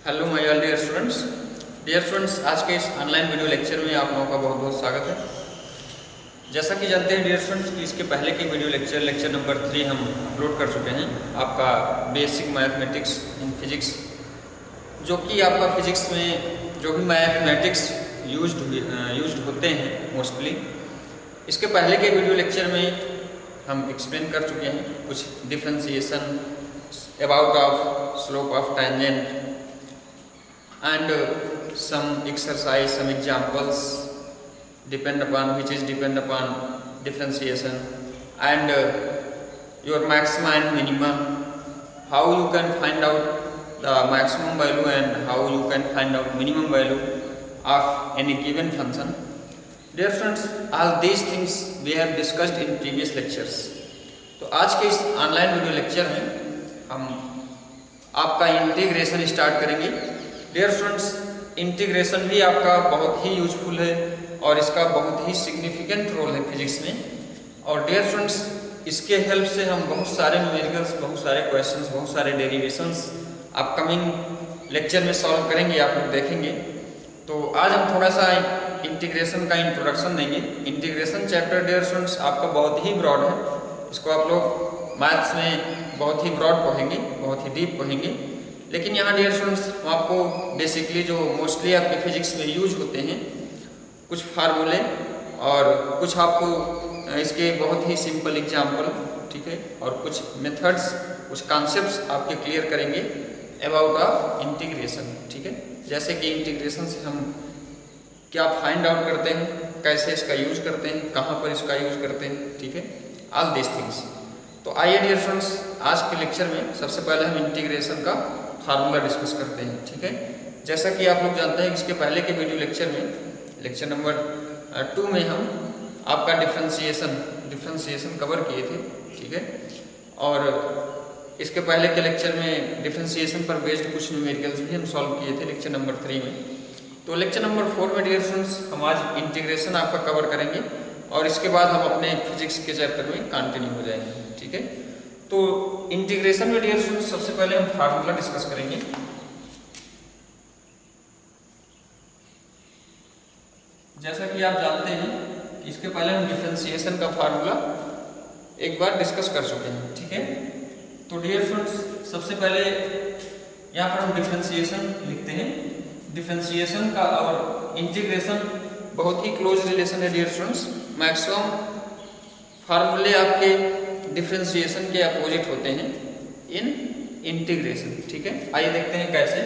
Hello my all dear students. आज के इस ऑनलाइन वीडियो लेक्चर में आप लोगों का बहुत बहुत स्वागत है। जैसा कि जानते हैं डियर स्टूडेंट्स कि इसके पहले की वीडियो लेक्चर नंबर 3 हम अपलोड कर चुके हैं। आपका बेसिक मैथमेटिक्स इन फिजिक्स, जो कि आपका फिजिक्स में जो भी मैथमेटिक्स यूज्ड होते हैं मोस्टली, इसके पहले के वीडियो लेक्चर में हम एक्सप्लेन कर चुके हैं कुछ differentiation about of slope of tangent and some exercise, some examples depend upon differentiation and your maxima and minima, how you can find out the maximum value and how you can find out minimum value of any given function. Dear friends, all these things we have discussed in previous lectures. तो आज के इस online video lecture में हम आपका integration start करेंगे। Dear students, integration भी आपका बहुत ही यूजफुल है और इसका बहुत ही सिग्निफिकेंट रोल है फिजिक्स में। और डियर स्टूडेंट्स, इसके हेल्प से हम बहुत सारे न्यूमेरिकल्स, बहुत सारे क्वेश्चंस, बहुत सारे डेरिवेशंस अपकमिंग लेक्चर में सॉल्व करेंगे, आप लोग देखेंगे। तो आज हम थोड़ा सा इंटीग्रेशन का इंट्रोडक्शन देंगे। इंटीग्रेशन चैप्टर डियर स्टूडेंट्स आपका बहुत ही ब्रॉड है, इसको आप लोग मैथ्स में बहुत ही ब्रॉड पढ़ेंगे, बहुत ही डीप पढ़ेंगे। लेकिन यहाँ डियर स्टूडेंट्स आपको बेसिकली जो मोस्टली आपके फिजिक्स में यूज होते हैं कुछ फार्मूले और कुछ आपको इसके बहुत ही सिंपल एग्जाम्पल, ठीक है, और कुछ मेथड्स, कुछ कॉन्सेप्ट्स आपके क्लियर करेंगे अबाउट ऑफ इंटीग्रेशन, ठीक है। जैसे कि इंटीग्रेशन से हम क्या फाइंड आउट करते हैं, कैसे इसका यूज करते हैं, कहाँ पर इसका यूज करते हैं, ठीक है, ऑल दिस थिंग्स। तो आइए डियर स्टूडेंट्स, आज के लेक्चर में सबसे पहले हम इंटीग्रेशन का फार्मूला डिस्कस करते हैं, ठीक है। जैसा कि आप लोग जानते हैं इसके पहले के वीडियो लेक्चर में लेक्चर नंबर 2 में हम आपका डिफरेंशिएशन कवर किए थे, ठीक है। और इसके पहले के लेक्चर में डिफरेंशिएशन पर बेस्ड कुछ न्यूमेरिकल्स भी हम सॉल्व किए थे लेक्चर नंबर 3 में। तो लेक्चर नंबर 4 में डियर स्टूडेंट्स हम आज इंटीग्रेशन आपका कवर करेंगे और इसके बाद हम अपने फिजिक्स के चैप्टर में कंटिन्यू हो जाएंगे, ठीक है। तो इंटीग्रेशन में डियर स्टूडेंट्स सबसे पहले हम फार्मूला डिस्कस करेंगे। जैसा कि आप जानते हैं कि इसके पहले हम डिफरेंशिएशन का फार्मूला एक बार डिस्कस कर चुके हैं, ठीक है। तो डियर स्टूडेंट्स सबसे पहले यहाँ पर हम डिफरेंशिएशन लिखते हैं। डिफरेंशिएशन का और इंटीग्रेशन बहुत ही क्लोज रिलेशन है डियर स्टूडेंट्स। मैक्सिमम फार्मूले आपके डिफरेंशिएशन के अपोजिट होते हैं इन इंटीग्रेशन, ठीक है। आइए देखते हैं कैसे।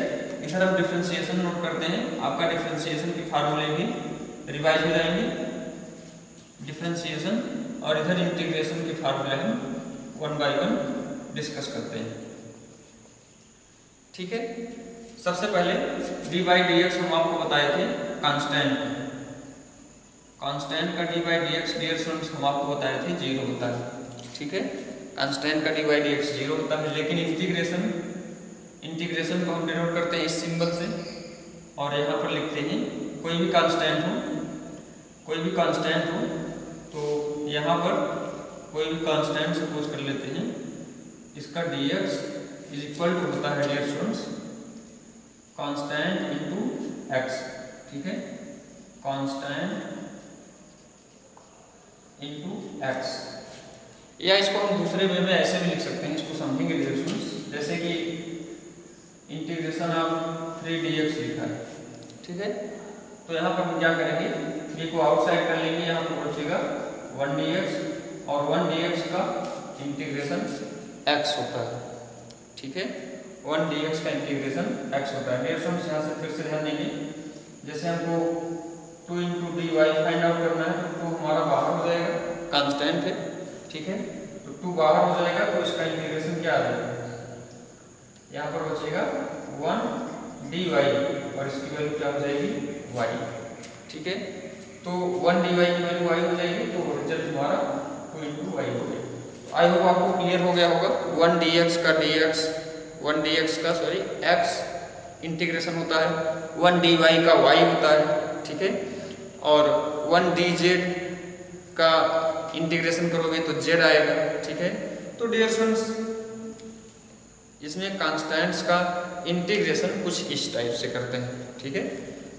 इधर हम डिफरेंशिएशन नोट करते हैं, आपका डिफरेंशिएशन के फार्मूले भी रिवाइज हो जाएंगे, डिफरेंशिएशन, और इधर इंटीग्रेशन के फार्मूले हम 1 बाय 1 डिस्कस करते हैं, ठीक है। सबसे पहले डी बाई डी एक्स हम आपको बताए थे कांस्टेंट का D by D X dear students हम आपको बताए थे 0 होता है, ठीक है। कांस्टेंट का डी बाई डी एक्स 0 होता है। लेकिन इंटीग्रेशन को हम डिनोट करते हैं इस सिंबल से और यहाँ पर लिखते हैं कोई भी कांस्टेंट हो तो यहाँ पर कोई भी कांस्टेंट सपोज कर लेते हैं, इसका D x is equal to होता है dear students constant into X, ठीक है, कांस्टेंट इंटू एक्स। या इसको हम दूसरे वे में ऐसे भी लिख सकते हैं, इसको समझेंगे डियर स्टूडेंट्स। जैसे कि इंटीग्रेशन ऑफ 3dx लिखा है, ठीक है। तो यहाँ पर हम क्या करेंगे, ये को आउटसाइड कर लेंगे, यहाँ पर बचेगा 1dx और 1dx का इंटीग्रेशन x होता है, ठीक है। 1dx का इंटीग्रेशन x होता है। डियर स्टूडेंट्स यहाँ से फिर से ध्यान देंगे, जैसे हमको 2 into D Y find out करना है तो 2 हमारा बाहर हो जाएगा, कांस्टेंट है, ठीक है। तो 2 बाहर हो जाएगा तो इसका इंटीग्रेशन क्या आ जाएगा, यहाँ पर बचेगा 1 डी वाई और इसकी वैल्यू क्या हो जाएगी y, ठीक है। तो 1 डी वाई की वैल्यू y हो जाएगी, तो रिजल्ट हमारा 2 इंटू वाई हो गया। आई होप आपको क्लियर हो गया होगा। 1 dx का x इंटीग्रेशन होता है, 1 dy का y होता है, ठीक है, और 1 dz का इंटीग्रेशन करोगे तो z आएगा, ठीक है। तो डियर स्टूडेंट्स इसमें कांस्टेंट्स का इंटीग्रेशन कुछ इस टाइप से करते हैं, ठीक है।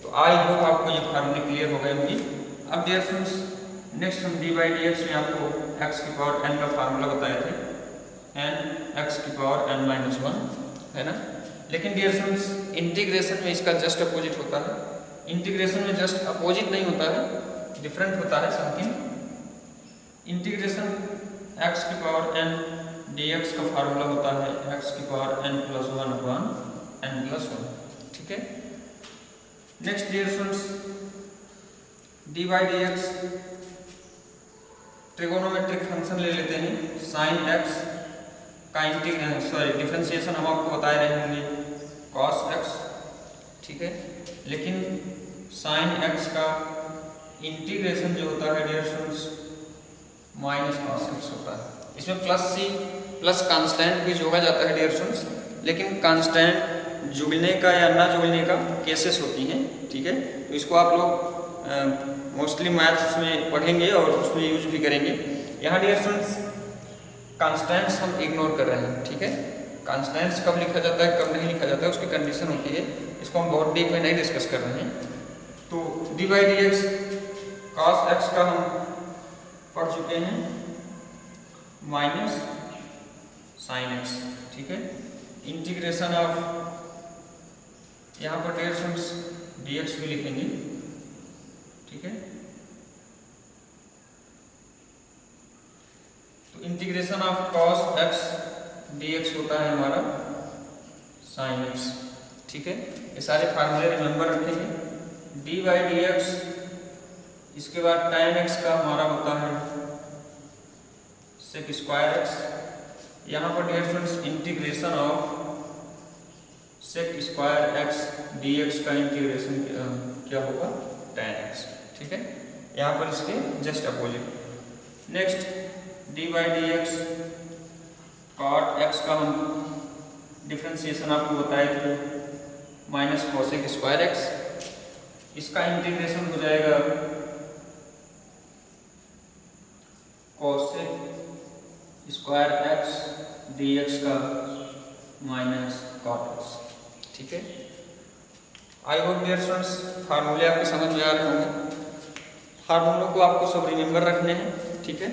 तो आई होप आपको ये फार्मूले क्लियर हो गए होंगे। अब डियर फ्रेंड्स नेक्स्ट हम डी बाई डी एक्स में आपको एक्स की पावर एन का फार्मूला बताए थे, एन एक्स की पावर एन माइनस वन, है ना। लेकिन डियर फ्रेंड्स इंटीग्रेशन में इसका जस्ट अपोजिट होता है। इंटीग्रेशन में जस्ट अपोजिट नहीं होता है, डिफरेंट होता है समथिंग। इंटीग्रेशन एक्स की पावर एन डी एक्स का फार्मूला होता है एक्स की power N plus one upon N plus one, ठीक है। Next dear friends D by D X trigonometric function ले लेते हैं। साइन एक्स का डिफरेंशिएशन हम आपको बताए रहे होंगे कॉस एक्स, ठीक है। लेकिन साइन एक्स का इंटीग्रेशन जो होता है dear friends minus cos X होता है। इसमें प्लस सी प्लस कांस्टेंट भी जोड़ा जाता है डियर फ्रेंड्स, लेकिन कांस्टेंट जुड़ने का या ना जुड़ने का केसेस होती हैं, ठीक है। तो इसको आप लोग मोस्टली मैथ्स में पढ़ेंगे और उसमें यूज भी करेंगे। यहाँ डियर फ्रेंड्स कांस्टेंट्स हम इग्नोर कर रहे हैं, ठीक है। कांस्टेंट्स कब लिखा जाता है कब नहीं लिखा जाता है उसकी कंडीशन होती है, इसको हम बहुत डीप में नहीं डिस्कस कर रहे हैं। तो D by D x cos x का हम पढ़ चुके हैं माइनस साइन एक्स, ठीक है। इंटीग्रेशन ऑफ यहाँ पर डियर फ्रेंड्स डी एक्स भी लिखेंगे, ठीक है। तो integration of cos X D x होता है हमारा साइन एक्स, ठीक है। ये सारे फार्मूले रिमेंबर रखेंगे। डी बाई डी एक्स, इसके बाद tan एक्स का हमारा होता है सेक स्क्वायर एक्स। यहाँ पर dear friends integration of sec square X D X का इंटीग्रेशन क्या होगा tan एक्स, ठीक है। यहाँ पर इसके just opposite. Next D by D X cot X का हम डिफरेंशिएशन आपको बताए थे माइनस कोसेक स्क्वायर एक्स। इसका इंटीग्रेशन हो जाएगा cosec square X D X का माइनस कॉट एक्स, ठीक है। आई होप डियर फ्रेंड्स फार्मूले आपके समझ में आ रहे होंगे। फार्मूलों को आपको सब रिमेंबर रखने हैं, ठीक है।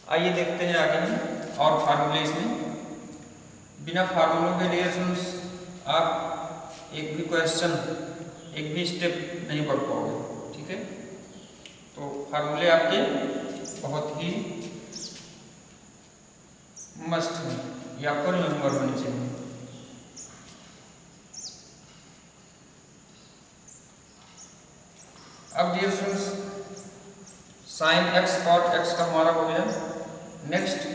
आइए देखते हैं आगे में और फार्मूले इसमें। बिना फार्मूलों के डियर फ्रेंड्स आप एक भी क्वेश्चन एक भी स्टेप नहीं पढ़ पाओगे, ठीक है। तो फार्मूले आपके बहुत ही मस्ट हैं, ये आपको रिमेंबर होने चाहिए। अब dear friends sine X cot X का हमारा हो गया। Next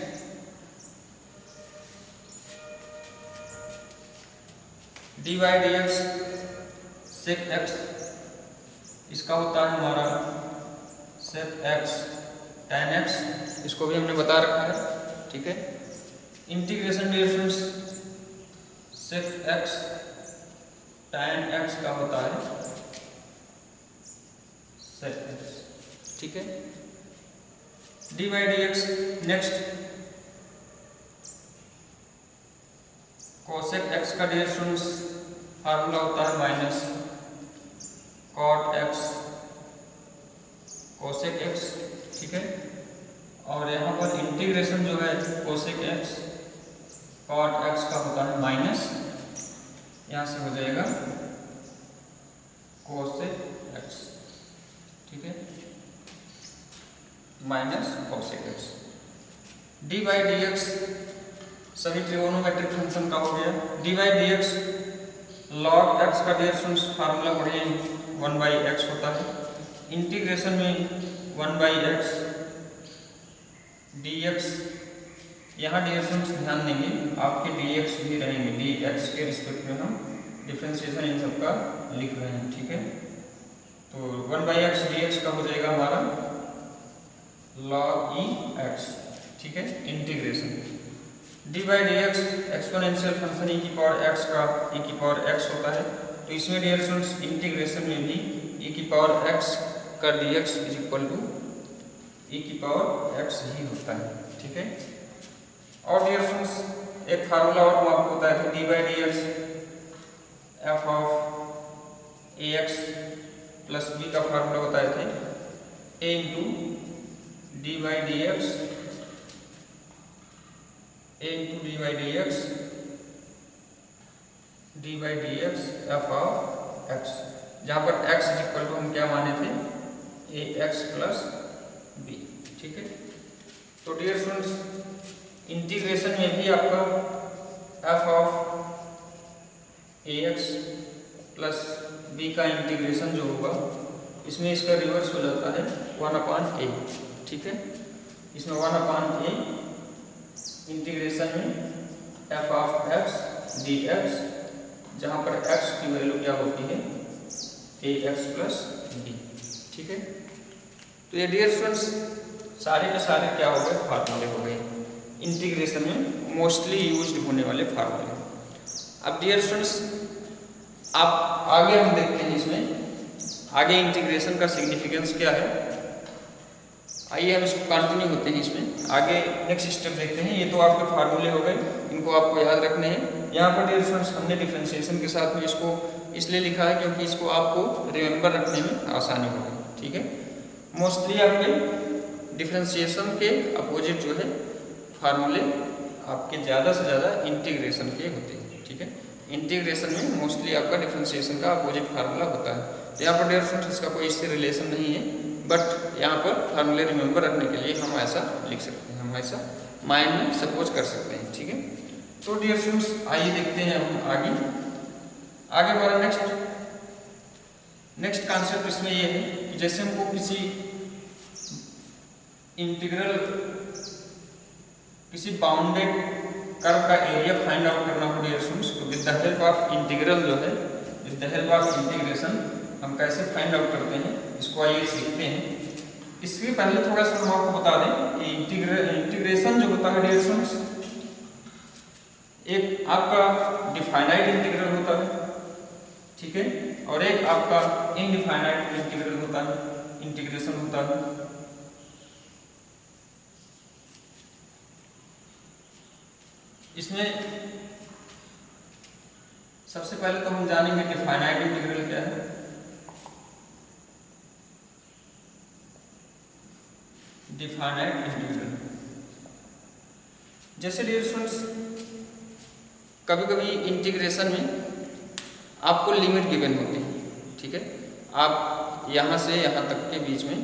D by D X sec X, इसका होता है हमारा सेक एक्स tan एक्स, इसको भी हमने बता रखा है, ठीक है। Integration dear friends sec X tan X का होता है सेक एक्स, ठीक है। D by D X next cosec X का डियर फ्रेंड्स फार्मूला होता है minus cot X cosec X, ठीक है। और यहाँ पर इंटीग्रेशन जो है कोसेक एक्स कॉट एक्स का होता है माइनस, यहाँ से हो जाएगा कोसेक एक्स, ठीक है, minus cosec x. D by D x सभी ट्रिगोनोमेट्रिक फंक्शन का हो गया। D by D x log x का डियर फ्रेंड्स फार्मूला पढ़िए 1 बाई एक्स होता है। इंटीग्रेशन में 1 बाई एक्स डी एक्स, यहाँ डियर फ्रेंड्स ध्यान देंगे आपके डी एक्स भी रहेंगे, डी एक्स के रिस्पेक्ट में हम डिफ्रेंशिएशन इन सबका लिख रहे हैं, ठीक है। तो 1 बाई एक्स डी एक्स का हो जाएगा हमारा लॉग ई एक्स, ठीक है। Integration d by D x exponential function e की पावर एक्स का ई की पावर एक्स होता है। तो इसमें डियर फ्रेंड्स इंटीग्रेशन में भी ई की पावर एक्स का D x is equal to e की पावर एक्स ही होता है, ठीक है। और डियर फ्रेंड्स एक फार्मूला और मैं आपको बताया था, d by D x f of A x plus B का फार्मूला बताए थे, a into d by D x, a into d by D x, d by D x f of x, जहाँ पर x इज इक्वल टू हम क्या माने थे, ए x plus B. ठीक है, तो डियर स्टूडेंट्स इंटीग्रेशन में भी आपका F of A x plus B का इंटीग्रेशन जो होगा, इसमें इसका रिवर्स हो जाता है 1/a। ठीक है, इसमें 1/a इंटीग्रेशन में F of X D x, जहाँ पर x की वैल्यू क्या होती है, ए एक्स प्लस बी। ठीक है, तो ये डियर स्टूडेंट्स सारे के सारे क्या हो गए, फार्मूले हो गए इंटीग्रेशन में मोस्टली यूज्ड होने वाले फार्मूले। अब डियर स्टूडेंट्स आप आगे हम देखते हैं इसमें आगे इंटीग्रेशन का सिग्निफिकेंस क्या है। आइए हम इसको कंटिन्यू होते हैं, इसमें आगे नेक्स्ट स्टेप देखते हैं। ये तो आपके फार्मूले हो गए, इनको आपको याद रखने हैं। यहाँ पर डियर स्टूडेंट्स हमने डिफरेंशिएशन के साथ में इसको इसलिए लिखा है क्योंकि इसको आपको रिमेंबर रखने में आसानी होगी। ठीक है, मोस्टली आपके डिफरेंशिएशन के अपोजिट जो है फार्मूले आपके ज़्यादा से ज़्यादा इंटीग्रेशन के होते हैं। ठीक है, इंटीग्रेशन में मोस्टली आपका डिफरेंशिएशन का अपोजिट फार्मूला होता है। तो यहाँ पर डियर स्टूडेंट्स इसका कोई इससे रिलेशन नहीं है, बट यहाँ पर फार्मूले रिमेंबर रखने के लिए हम ऐसा लिख सकते हैं, हम ऐसा माइंड में सपोज कर सकते हैं। ठीक है, तो डियर स्टूडेंट्स आइए देखते हैं हम आगे हमारा नेक्स्ट कॉन्सेप्ट इसमें ये है कि जैसे हमको किसी इंटीग्रल, किसी बाउंडेड कर्व का एरिया फाइंड आउट करना हो डियर स्टूडेंट्स, तो with the help of integral जो है, with the help of integration हम कैसे फाइंड आउट करते हैं, इसको आइए सीखते हैं। इसके पहले थोड़ा सा हम आपको बता दें कि इंटीग्रेशन जो होता है डियर स्टूडेंट्स, एक आपका डिफाइनाइट इंटीग्रल होता है, ठीक है, और एक आपका इनडिफाइनाइट इंटीग्रल होता है, इंटीग्रेशन होता है। इसमें सबसे पहले तो हम जानेंगे डिफाइनाइट इंटीग्रल क्या है। डिफाइनाइट इंटीग्रल जैसे डियर स्टूडेंट्स कभी कभी इंटीग्रेशन में आपको लिमिट गिवन होती है। ठीक है, आप यहाँ से यहाँ तक के बीच में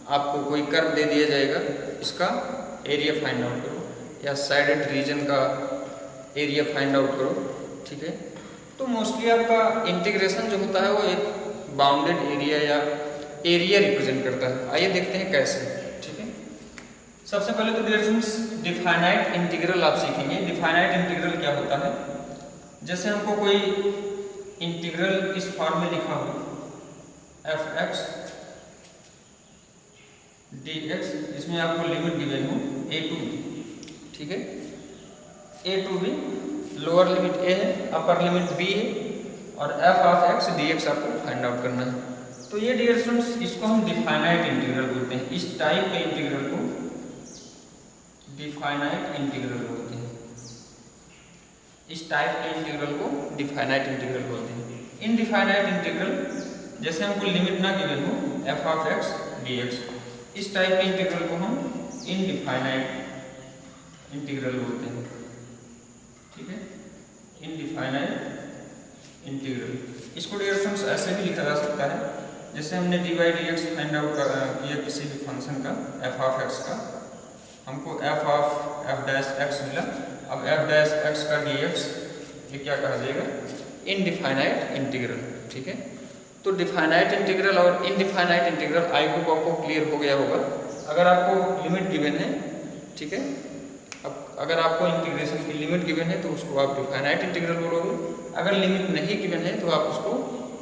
आपको कोई कर्व दे दिया जाएगा, इसका एरिया फाइंड आउट करो, या साइडेड रीजन का एरिया फाइंड आउट करो। ठीक है, तो मोस्टली आपका इंटीग्रेशन जो होता है वो एक बाउंडेड एरिया या एरिया रिप्रेजेंट करता है। आइए देखते हैं कैसे। ठीक है, सबसे पहले तो डियर स्टूडेंट्स डिफाइनाइट इंटीग्रल आप सीखेंगे। डिफाइनाइट इंटीग्रल क्या होता है, जैसे हमको कोई इंटीग्रल इस फॉर्म में लिखा हो एफ एक्स डी एक्स, इसमें आपको लिमिट गिवन हो ए टू बी। ठीक है, A to B, lower limit A है, अपर लिमिट बी है, और F of X D X आपको फाइंड आउट करना है। तो ये डियर स्टूडेंट्स इसको हम डिफाइनाइट इंटीग्रल बोलते हैं। इस टाइप के इंटीग्रल को डिफाइनाइट इंटीग्रल बोलते हैं। इस टाइप के इंटीग्रल को डिफाइनाइट इंटीग्रल बोलते हैं। इनडिफाइनाइट इंटीग्रल जैसे हमको लिमिट ना गिवन हो F of X D x, इस टाइप के इंटीग्रल को हम इनडिफाइनाइट इंटीग्रल बोलते हैं। ठीक है, इनडिफाइनाइट इंटीग्रल, इसको डियर स्टूडेंट्स ऐसे भी लिखा जा सकता है, जैसे हमने D by D x find out किया किसी भी फंक्शन का, एफ ऑफ एक्स का, हमको F of F dash x मिला। अब एफ डैश एक्स का डी एक्स ये क्या कहा जाएगा, इनडिफाइनाइट इंटीग्रल। ठीक है, तो डिफाइनाइट इंटीग्रल और इनडिफाइनाइट इंटीग्रल आई होप आपको क्लियर हो गया होगा। अगर आपको लिमिट गिवन है, ठीक है, अब अगर आपको इंटीग्रेशन की लिमिट गिवन है तो उसको आप डिफाइनाइट इंटीग्रल बोलोगे, अगर लिमिट नहीं गिवन है तो आप उसको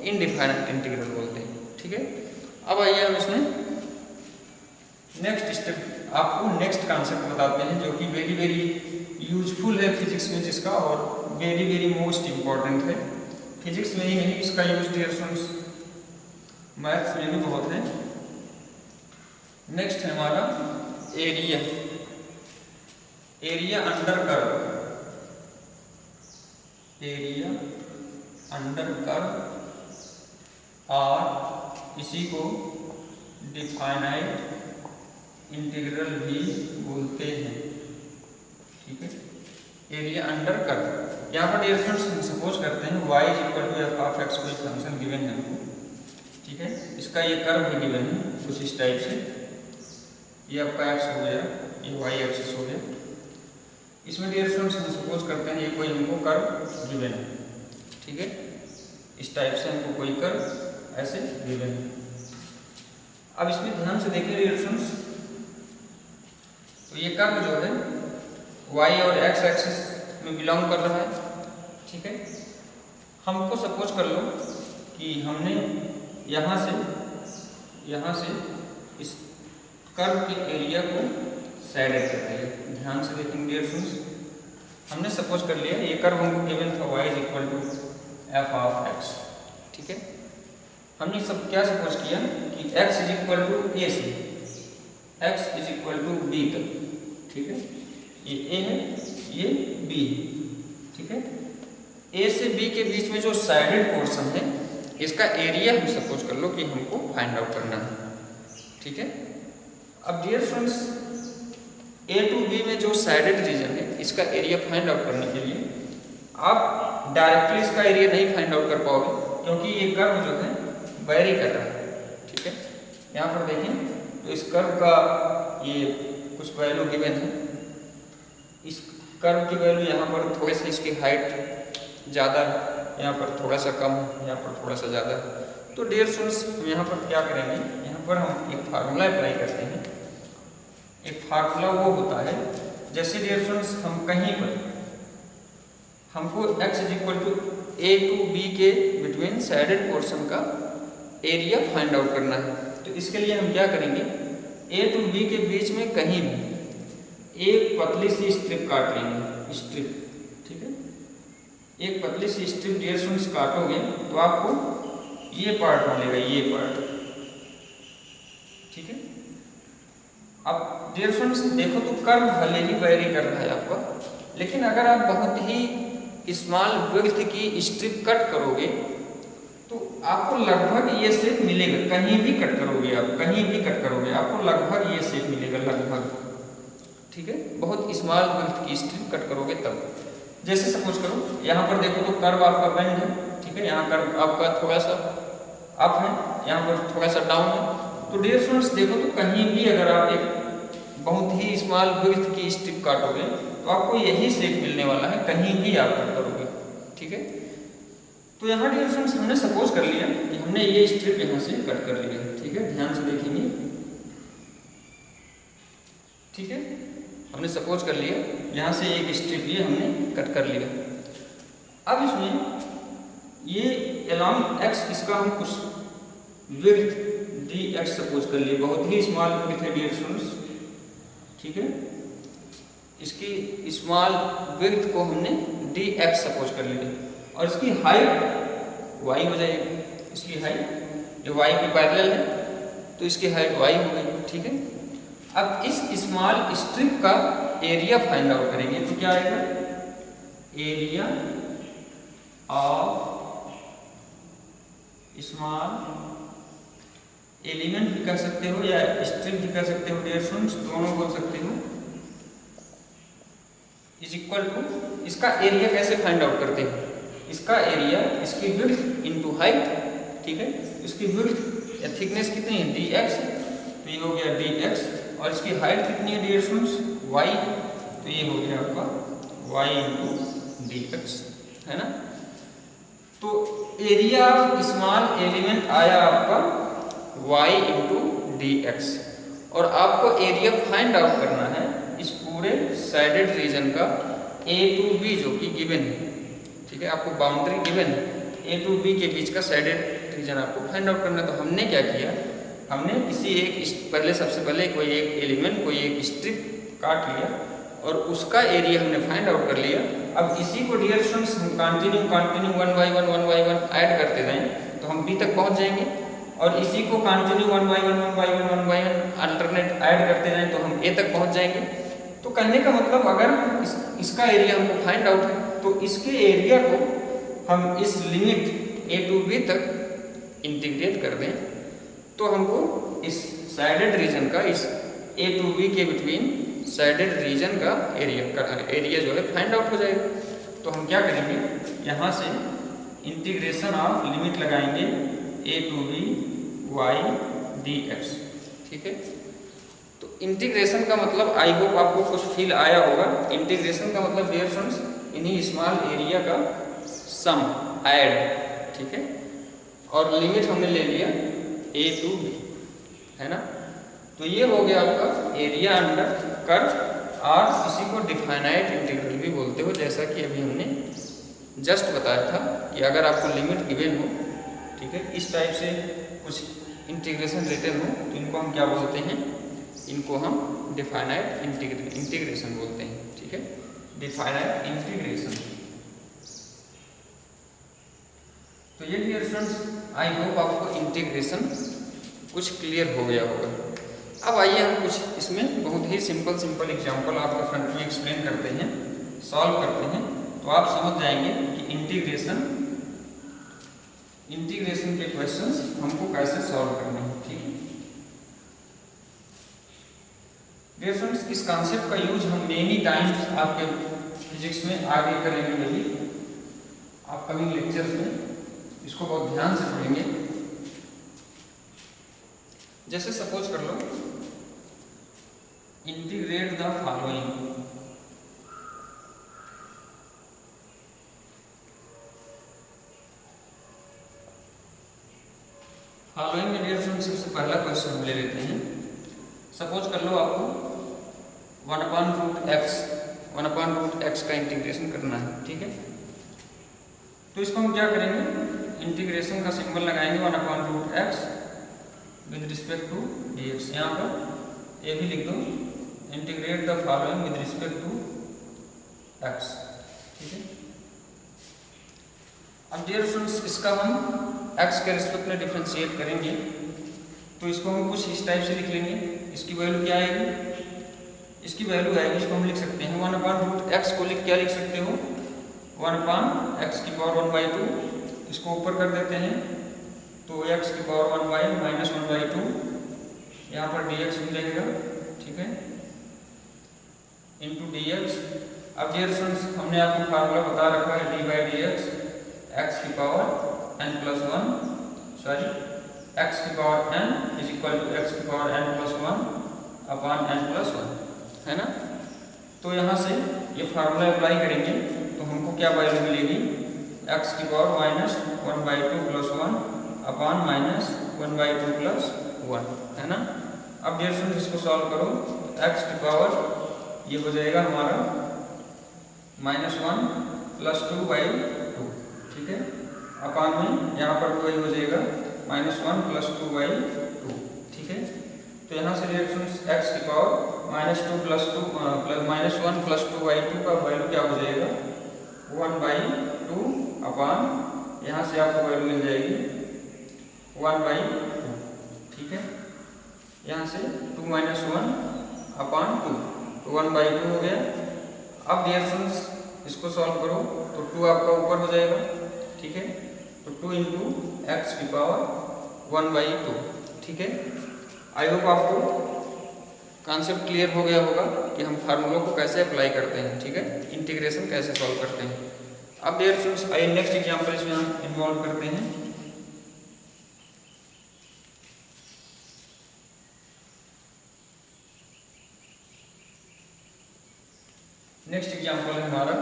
इनडिफाइनाइट इंटीग्रल बोलते हैं। ठीक है, अब आइए हम इसमें नेक्स्ट स्टेप आपको नेक्स्ट कॉन्सेप्ट बताते हैं जो कि वेरी वेरी यूजफुल है फिजिक्स में, जिसका और वेरी वेरी मोस्ट इम्पॉर्टेंट है। फिजिक्स में ही नहीं, इसका यूज डियर स्टूडेंट्स मैथ्स में भी बहुत है। नेक्स्ट है हमारा area, area under curve. Area under curve और इसी को डिफाइनाइट इंटीग्रल भी बोलते हैं। ठीक है, एरिया अंडर कर्व। यहाँ पर डियर फ्रेंड्स हम सपोज करते हैं y is equal to F of X, कोई फंक्शन गिवन है हमको। ठीक है, इसका ये कर्व भी गिवन है कुछ इस टाइप से, ये आपका x हो गया, ये y एक्सिस हो गया। इसमें डियर फ्रेंड्स हम सपोज करते हैं ये कोई हमको कर्व गिवन है। ठीक है, इस टाइप से हमको कोई कर्व ऐसे गिवन है। अब इसमें ध्यान से देखिए डियर फ्रेंड्स, तो ये कर्व जो है y और x एक्सिस में बिलोंग कर रहा है। ठीक है, हमको सपोज कर लो कि हमने यहाँ से इस कर्व के एरिया को साइडेड कर दिया। ध्यान से देखेंगे डियर फ्रेंड्स, हमने सपोज कर लिया ये कर्व हमको गिवन था y is equal to F of X. ठीक है, हमने सब क्या सपोज किया कि x is equal to A से x is equal to B तक। ठीक है, ये a है, ये b है। ठीक है, a से b के बीच में जो साइडेड पोर्शन है इसका एरिया हम सपोज कर लो कि हमको फाइंड आउट करना है। ठीक है, अब dear friends a to b में जो साइडेड रीजन है इसका एरिया फाइंड आउट करने के लिए आप डायरेक्टली इसका एरिया नहीं फाइंड आउट कर पाओगे, क्योंकि ये कर्व जो है वेरी कर रहा है। ठीक है, यहाँ पर देखें तो इस कर्व का ये कुछ वैल्यू गिवन है। इस कर्व की वैल्यू यहाँ पर थोड़े से इसकी हाइट ज़्यादा है, यहाँ पर थोड़ा सा कम, यहाँ पर थोड़ा सा ज़्यादा। तो डियर फ्रेंड्स हम यहाँ पर क्या करेंगे, यहाँ पर हम एक फार्मूला अप्लाई करते हैं। एक फार्मूला वो होता है जैसे डियर फ्रेंड्स हम कहीं पर हमको x is equal to a to b के बिटवीन साइडेड पोर्शन का एरिया फाइंड आउट करना है। तो इसके लिए हम क्या करेंगे, a टू b के बीच में कहीं भी एक पतली सी स्ट्रिप काट लेंगे, स्ट्रिप। ठीक है, एक पतली सी स्ट्रिप डियर फ्रेंड्स काटोगे तो आपको ये पार्ट मिलेगा, ये पार्ट। ठीक है, अब डियर फ्रेंड्स देखो तो कर्व भले ही वेरी कर रहा है आपका, लेकिन अगर आप बहुत ही स्मॉल विड्थ की स्ट्रिप कट करोगे तो आपको लगभग ये शेप मिलेगा। कहीं भी कट करोगे आप, कहीं भी कट करोगे आपको लगभग ये शेप मिलेगा, लगभग। ठीक है, बहुत स्मॉल विड्थ की स्ट्रिप कट करोगे तब। जैसे सपोज करो यहाँ पर देखो तो कर्व आपका बेंड है। ठीक है, यहाँ कर्व आपका थोड़ा सा अप है, यहाँ पर थोड़ा सा डाउन है। तो डियर फ्रेंड्स देखो तो कहीं भी अगर आप एक बहुत ही स्मॉल विड्थ की स्ट्रिप काटोगे तो आपको यही शेप मिलने वाला है, कहीं भी आप कट करोगे। ठीक है, तो यहाँ डियर फ्रेंड्स हमने सपोज कर लिया कि हमने ये स्ट्रिप यहाँ से कट कर लिया। ठीक है, ध्यान से देखेंगे। ठीक है, हमने सपोज कर लिया यहाँ से एक स्ट्रिप ये हमने कट कर लिया। अब इसमें ये अलॉन्ग x इसका हम कुछ विड्थ dx सपोज कर लिए, बहुत ही स्मॉल विड्थ है डियर फ्रेंड्स। ठीक है, इसकी स्मॉल विड्थ को हमने dx सपोज कर लिया और इसकी हाइट y हो जाएगी। इसकी हाइट जो y के पैरेलल है तो इसकी हाइट y हो गई। ठीक है, अब इस स्मॉल स्ट्रिप का एरिया फाइंड आउट करेंगे तो क्या आएगा, एरिया ऑफ स्मॉल एलिमेंट भी कर सकते हो या स्ट्रिप भी कर सकते हो डियर फ्रेंड्स, दोनों बोल सकते हो, इज इक्वल टू इसका एरिया कैसे फाइंड आउट करते हैं, इसका एरिया इसकी विड्थ इनटू हाइट। ठीक है, इसकी विड्थ या थिकनेस कितनी है dx, तो ये हो गया dx, और इसकी हाइट कितनी है डियर फ्रेंड्स y, तो ये हो गया आपका y इंटू dx, है ना। तो एरिया ऑफ स्मॉल एलिमेंट आया आपका y इंटू dx, और आपको एरिया फाइंड आउट करना है इस पूरे साइडेड रीजन का a टू b जो कि गिवन है। ठीक है, आपको बाउंड्री गिवन है, a टू b के बीच का साइडेड रीजन आपको फाइंड आउट करना है। तो हमने क्या किया, हमने किसी एक सबसे पहले कोई एक एलिमेंट, कोई एक स्ट्रिप काट लिया और उसका एरिया हमने फाइंड आउट कर लिया। अब इसी को डियर फ्रेंड्स हम continue one by one add करते रहें तो हम b तक पहुंच जाएंगे, और इसी को continue one by one alternate add करते रहें तो हम a तक पहुंच जाएंगे। तो कहने का मतलब अगर इसका एरिया हमको फाइंड आउट है तो इसके एरिया को हम इस लिमिट a टू b तक इंटीग्रेट कर दें तो हमको इस साइडेड रीजन का, इस a टू b के बिटवीन साइडेड रीजन का एरिया जो है फाइंड आउट हो जाएगा। तो हम क्या करेंगे, यहाँ से इंटीग्रेशन ऑफ लिमिट लगाएंगे a to b y dx। ठीक है, तो इंटीग्रेशन का मतलब आई होप आपको कुछ फील आया होगा। इंटीग्रेशन का मतलब डियर फ्रेंड्स इन्हीं स्मॉल एरिया का सम ऐड। ठीक है, और लिमिट हमने ले लिया a टू b, है ना। तो ये हो गया आपका एरिया अंडर कर्व, और इसी को डिफाइनाइट इंटीग्रल भी बोलते हो, जैसा कि अभी हमने जस्ट बताया था कि अगर आपको लिमिट गिवन हो, ठीक है, इस टाइप से कुछ इंटीग्रेशन रिलेटेड हो तो इनको हम क्या बोलते हैं, इनको हम डिफाइनाइट इंटीग्रेशन बोलते हैं। ठीक है, डिफाइनाइट इंटीग्रेशन। तो ये डियर फ्रेंड्स आई होप आपको इंटीग्रेशन कुछ क्लियर हो गया होगा। अब आइए हम कुछ इसमें बहुत ही सिंपल एग्जांपल आपके फ्रंट में एक्सप्लेन करते हैं, सॉल्व करते हैं, तो आप समझ जाएंगे कि इंटीग्रेशन के क्वेश्चंस हमको कैसे सॉल्व करने हैं। ठीक है डियर फ्रेंड्स, इस कॉन्सेप्ट का यूज हम मेनी टाइम्स आपके फिजिक्स में आगे करेंगे। यही आप कमिंग लेक्चर्स में इसको बहुत ध्यान से पढ़ेंगे। जैसे सपोज कर लो, इंटीग्रेट द फॉलोइंग। फॉलोइंग में डियर फ्रेंड्स सबसे पहला क्वेश्चन हम ले लेते हैं। सपोज कर लो आपको 1/√x का इंटीग्रेशन करना है। ठीक है, तो इसको हम क्या करेंगे, इंटीग्रेशन का सिंबल लगाएंगे 1/√x with respect to dx। यहाँ पर ये भी लिख दो, integrate the following with respect to x। ठीक है, अब डियर फ्रेंड्स इसका हम x के रिस्पेक्ट में डिफरेंशिएट करेंगे, तो इसको हम कुछ इस टाइप से लिख लेंगे। इसकी वैल्यू क्या आएगी, इसकी वैल्यू आएगी, इसको हम लिख सकते हैं 1/√x को क्या लिख सकते हो, 1/x की पावर 1/2। इसको ऊपर कर देते हैं तो x की पावर 1/-1/2, यहाँ पर dx मिल जाएगा। ठीक है, इंटू dx। अब डियर फ्रेंड्स हमने आपको फार्मूला बता रखा है d/dx x की पावर n+1, सॉरी x की power n is equal to x की पावर n+1/n+1, है ना। तो यहाँ से ये फार्मूला अप्लाई करेंगे तो हमको क्या वैल्यू मिलेगी, x की पावर -1/2+1/-1/2+1, है ना। अब डियर फ्रेंड्स इसको सॉल्व करो, x की पावर ये हो जाएगा हमारा -1 + 2/2। ठीक है, अपान में यहाँ पर वही हो जाएगा -1 + 2/2। ठीक है, तो यहाँ से डियर फ्रेंड्स x की पावर -1 + 2/2 का वैल्यू क्या हो जाएगा, 1/2 अपान, यहाँ से आपको वैल्यू मिल जाएगी 1/2। ठीक है, यहाँ से 2 - 1/2 तो 1/2 हो गया। अब डियर फ्रेंड्स इसको सॉल्व करो तो 2 आपका ऊपर हो जाएगा। ठीक है, तो 2 × x की पावर 1/2। ठीक है, आई होप आपको कॉन्सेप्ट क्लियर हो गया होगा कि हम फार्मूलों को कैसे अप्लाई करते हैं। ठीक है, इंटीग्रेशन कैसे सॉल्व करते हैं। अब डियर फ्रेंड्स आइए नेक्स्ट एग्जांपल इसमें हम इन्वॉल्व करते हैं। नेक्स्ट एग्जांपल है हमारा,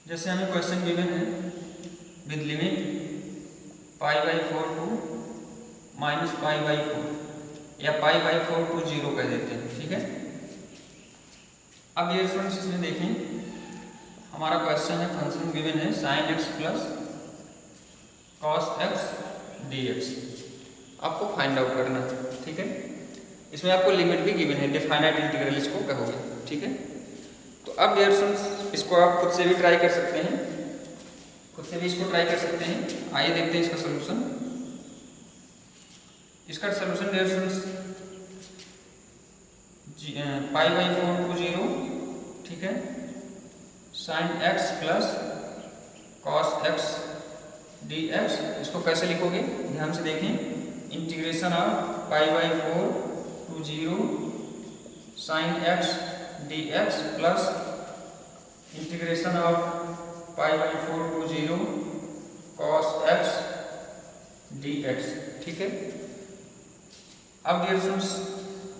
जैसे हमें क्वेश्चन गिवन है विद लिमिट π/4 टू -π/4 या π/4 टू 0 कह देते हैं। ठीक है, अब डियर फ्रेंड्स इसमें देखें हमारा क्वेश्चन है, फंक्शन गिवन है sin x + cos x dx, आपको फाइंड आउट करना है। ठीक है, इसमें आपको लिमिट भी गिवन है, डिफाइनाइट इंटीग्रल इसको कहोगे। ठीक है, तो अब डियर फ्रेंड्स इसको आप खुद से भी ट्राई कर सकते हैं, खुद से भी इसको ट्राई कर सकते हैं। आइए देखते हैं इसका सलूशन। इसका सलूशन डियर फ्रेंड्स π/4 टू 0 ठीक है, sine X plus cos X D X. इसको कैसे लिखोगे ध्यान से देखें, integration of pi by 4 to 0 sine X D X plus integration of pi by 4 to 0 cos X D X. ठीक है, अब डियर स्टूडेंट्स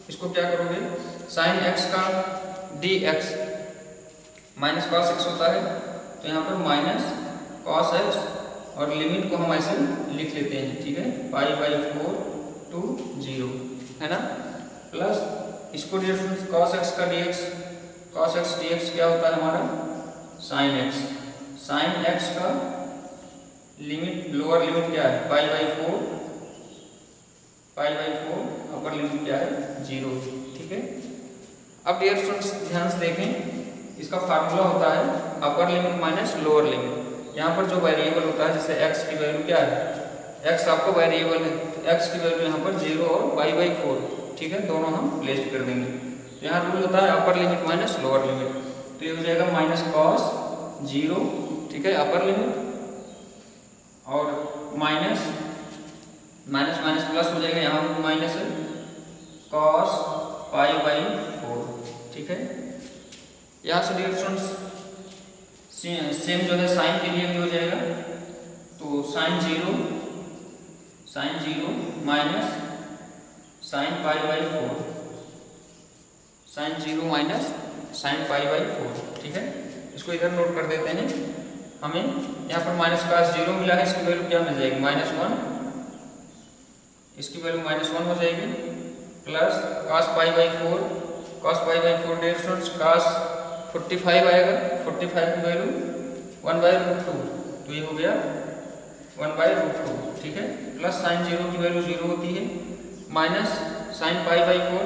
इसको क्या करोगे, साइन एक्स का D X minus cos X होता है, तो यहाँ पर माइनस कॉस एक्स और लिमिट को हम ऐसे लिख लेते हैं। ठीक है, पाई बाई 4 टू 0 है ना, प्लस इसको डियर स्टूडेंट्स कॉस एक्स का डीएक्स, कॉस एक्स डीएक्स क्या होता है हमारा साइन एक्स, साइन एक्स का लिमिट लोअर लिमिट क्या है पाई by 4, pi by 4, upper limit क्या है 0। ठीक है, अब डियर स्टूडेंट्स ध्यान से देखें, इसका फार्मूला होता है upper limit minus lower limit. यहाँ पर जो वेरिएबल होता है जैसे x की वैल्यू क्या है, x आपका वेरिएबल है, तो x की वैल्यू यहाँ पर 0 और पाई बाई 4, ठीक है, दोनों हम प्लेस कर देंगे। तो यहाँ रूल होता है upper limit minus lower limit, तो ये हो जाएगा माइनस कॉस 0, ठीक है, अपर लिमिट, और माइनस माइनस माइनस प्लस हो जाएगा, यहाँ पर माइनस है कॉस पाई बाई 4। ठीक है, यहाँ से डियर स्टूडेंट्स सेम जो है साइन के लिए भी हो जाएगा, तो sine 0 minus sine pi by 4, sine 0 minus sine pi by 4। ठीक है, इसको इधर नोट कर देते हैं, हमें यहाँ पर माइनस का 0 मिला है, इसकी वैल्यू क्या मिल जाएगी -1, इसकी वैल्यू -1 हो जाएगी, plus cos pi by 4, cos pi by 4 dear students cos 45 आएगा, 45 की वैल्यू 1/√2, तो ये हो गया 1/√2। ठीक है, प्लस साइन 0 की वैल्यू 0 होती है, माइनस साइन पाई बाई 4,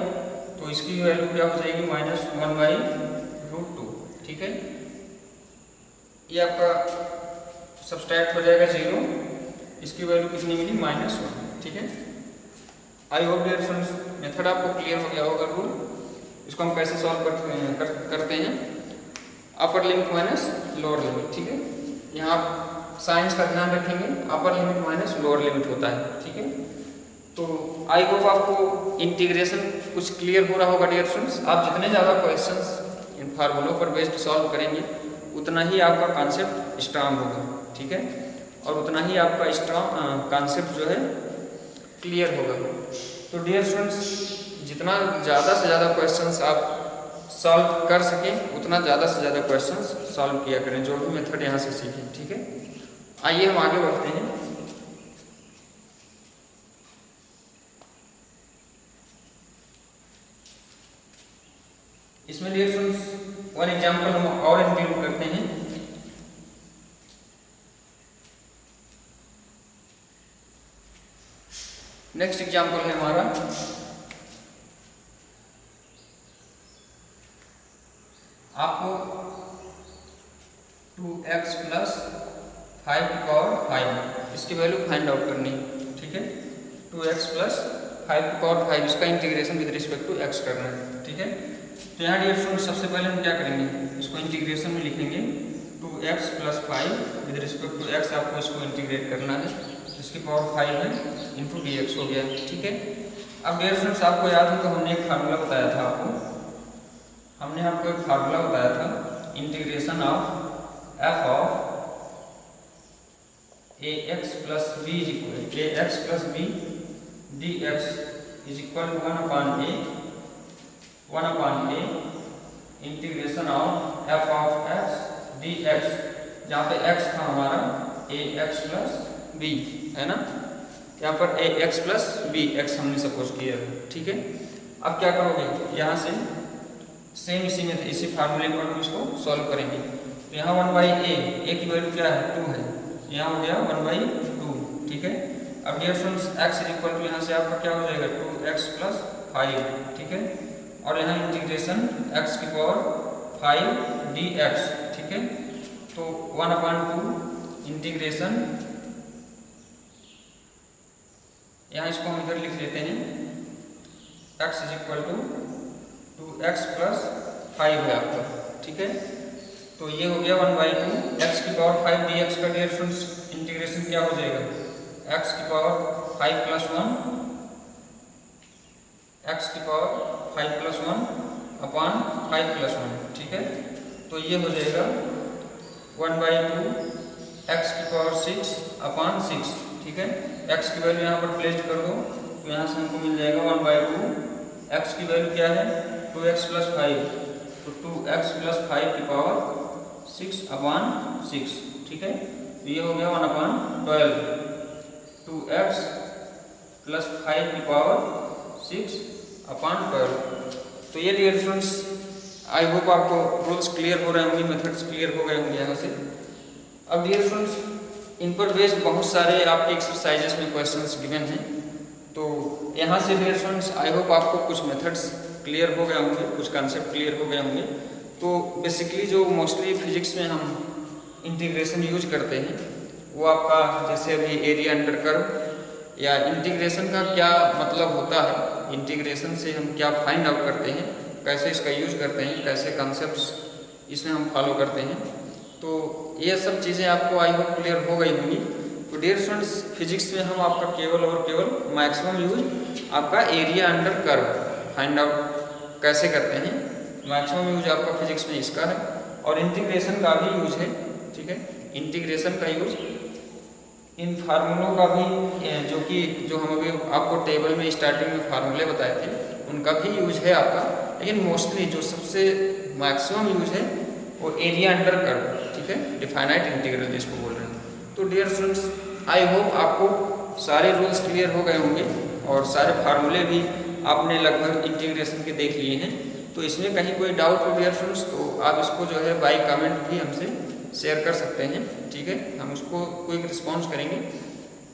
तो इसकी वैल्यू क्या हो जाएगी -1/√2। ठीक है, ये आपका सब्सट्रैक्ट हो जाएगा 0, इसकी वैल्यू कितनी मिली -1। ठीक है, I hope dear students method आपको क्लियर हो गया होगा रूल। इसको हम कैसे सॉल्व करते हैं, upper limit minus lower limit. ठीक है, यहाँ साइंस का ध्यान रखेंगे, upper limit minus lower limit होता है। ठीक है, तो आई होप आपको इंटीग्रेशन कुछ क्लियर हो रहा होगा डियर स्टूडेंट्स। आप जितने ज़्यादा क्वेश्चंस इन फार्मूलों पर बेस्ड सॉल्व करेंगे उतना ही आपका कॉन्सेप्ट स्ट्रांग होगा। ठीक है, और उतना ही आपका स्ट्रांग कॉन्सेप्ट जो है क्लियर होगा। तो डियर स्टूडेंट्स जितना ज़्यादा से ज़्यादा क्वेश्चंस आप सॉल्व कर सकें उतना ज़्यादा से ज़्यादा क्वेश्चंस सॉल्व किया करें, जो भी मेथड यहाँ से सीखें। ठीक है, आइए हम आगे बढ़ते हैं। इसमें डियर स्टूडेंट्स वन एग्जांपल हम और इंक्लूड करते हैं। नेक्स्ट एग्जांपल है हमारा आपको 2x प्लस 5 की पावर 5 इसकी वैल्यू फाइंड आउट करनी। ठीक है, 2x प्लस 5 की पावर 5 इसका integration with respect to x करना है। ठीक है, तो यहाँ डियर स्टूडेंट सबसे पहले हम क्या करेंगे, इसको इंटीग्रेशन में लिखेंगे 2x plus 5 with respect to x, आपको इसको इंटीग्रेट करना है, इसकी पावर 5 है इंटू dx हो गया। ठीक है, अब डियर स्टूडेंट्स आपको याद हो तो हमने एक फार्मूला बताया था, हमने आपको एक फार्मूला बताया था integration of f of ax plus b dx is equal to 1/a integration of f of x dx, जहाँ पे x था हमारा ax प्लस b है ना, यहाँ पर ax प्लस b x हमने सपोज किया है। ठीक है, अब क्या करोगे, यहाँ से सेम इसी फार्मूले पर हम इसको सॉल्व करेंगे। तो यहाँ 1/a की वैल्यू क्या है 2 है, यहाँ हो गया 1/2। ठीक है, अब dear students x is equal to यहाँ से आपका क्या हो जाएगा 2x प्लस 5। ठीक है, और यहाँ इंटीग्रेशन x की पावर 5 dx। ठीक है, तो 1/2 इंटीग्रेशन, यहाँ इसको हम इधर लिख लेते हैं, x is equal to 2x plus 5 है आपका। ठीक है। तो ये हो गया 1/2 एक्स की पावर 5 dx का डियर फ्रेंड्स इंटीग्रेशन क्या हो जाएगा, एक्स की पावर 5 + 1 एक्स की पावर 5 + 1 अपॉन 5 + 1, ठीक है। तो ये हो जाएगा 1/2 एक्स की पावर 6 अपॉन 6, ठीक है। एक्स की वैल्यू यहाँ पर प्लेस कर दो तो यहाँ से हमको मिल जाएगा 1/2 एक्स की वैल्यू क्या है 2x + 5, तो 2x + 5 की पावर 6 अपॉन 6, ठीक है। तो ये हो गया 1/12 2x + 5 की पावर 6 अपॉन 12। तो ये डियर फ्रेंड्स आई होप आपको रूल्स क्लियर हो रहे होंगे, मेथड्स क्लियर हो गए होंगे यहाँ से। अब डियर फ्रेंड्स इन पर बेस्ड बहुत सारे आपके एक्सरसाइजेस में क्वेश्चंस गिवन हैं, तो यहाँ से डियर फ्रेंड्स आई होप आपको कुछ मेथड्स क्लियर हो गए होंगे, कुछ कंसेप्ट क्लियर हो गए होंगे। तो बेसिकली जो मोस्टली फिजिक्स में हम इंटीग्रेशन यूज करते हैं वो आपका जैसे अभी एरिया अंडर कर्व या इंटीग्रेशन का क्या मतलब होता है, इंटीग्रेशन से हम क्या फाइंड आउट करते हैं, कैसे इसका यूज करते हैं, कैसे कॉन्सेप्ट्स इसमें हम फॉलो करते हैं, तो ये सब चीज़ें आपको आई होप क्लियर हो गई होंगी। तो डियर स्टूडेंट्स फिजिक्स में हम आपका केवल और केवल मैक्सिमम यूज आपका area under curve find out कैसे करते हैं, मैक्सिमम यूज आपका फिजिक्स में इसका है। और इंटीग्रेशन का भी यूज है, ठीक है। इंटीग्रेशन का यूज इन फार्मूलों का भी जो हम अभी आपको टेबल में स्टार्टिंग में फार्मूले बताए थे उनका भी यूज है आपका, लेकिन मोस्टली जो सबसे मैक्सिमम यूज है वो एरिया अंडर कर्व, ठीक है, डिफाइनाइट इंटीग्रल जिसको बोल रहे हैं। तो डियर स्टूडेंट्स आई होप आपको सारे रूल्स क्लियर हो गए होंगे और सारे फार्मूले भी आपने लगभग इंटीग्रेशन के देख लिए हैं। तो इसमें कहीं कोई डाउट हो डियर फ्रेंड्स तो आप इसको जो है बाय कमेंट भी हमसे शेयर कर सकते हैं, ठीक है, हम उसको क्विक रिस्पॉन्स करेंगे।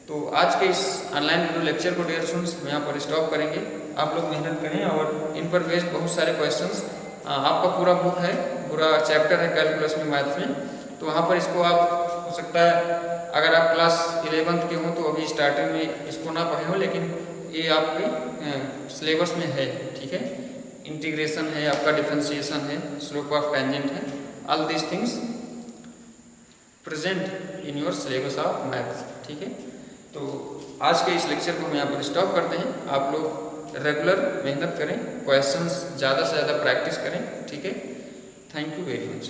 तो आज के इस ऑनलाइन वीडियो लेक्चर को डियर फ्रेंड्स हम यहाँ पर स्टॉप करेंगे। आप लोग मेहनत करें और इन पर बेस्ड बहुत सारे क्वेश्चंस आपका पूरा बुक है, पूरा चैप्टर है कैलकुलस में, मैथ्स में, तो वहाँ पर इसको आप हो सकता है अगर आप क्लास 11th के हों तो अभी स्टार्टिंग में इसको ना पढ़े हो, लेकिन ये आपके सिलेबस में है, ठीक है। इंटीग्रेशन है, आपका डिफरेंशिएशन है, स्लोप ऑफ टेंजेंट है, all this things present in your syllabus of maths, ठीक है। तो आज के इस लेक्चर को हम यहाँ पर स्टॉप करते हैं। आप लोग रेगुलर मेहनत करें, क्वेश्चंस ज़्यादा से ज़्यादा प्रैक्टिस करें, ठीक है। Thank you very much.